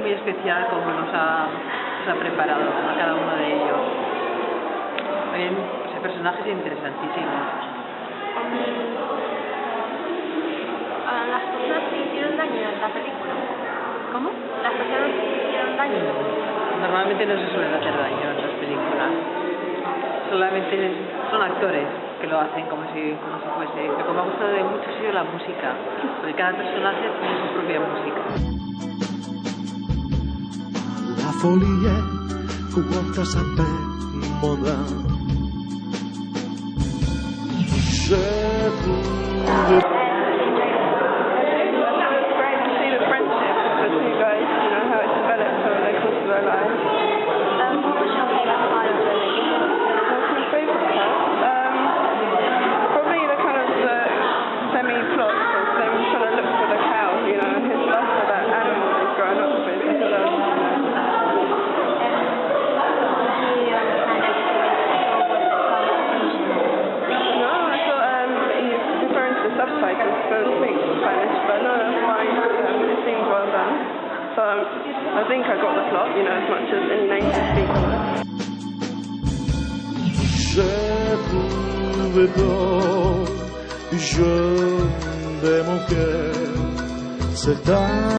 Muy especial como nos ha preparado a cada uno de ellos. Hay personajes interesantísimos. Las personas que hicieron daño en la película. ¿Cómo? Las personas que hicieron daño. Normalmente no se suelen hacer daño en las películas. Solamente son actores que lo hacen como si fuese. Lo que me ha gustado de mucho ha sido la música, porque cada personaje tiene su propia música. La folie vuota sempre moda. I think I got the plot, as much as any native speaker. Je veux je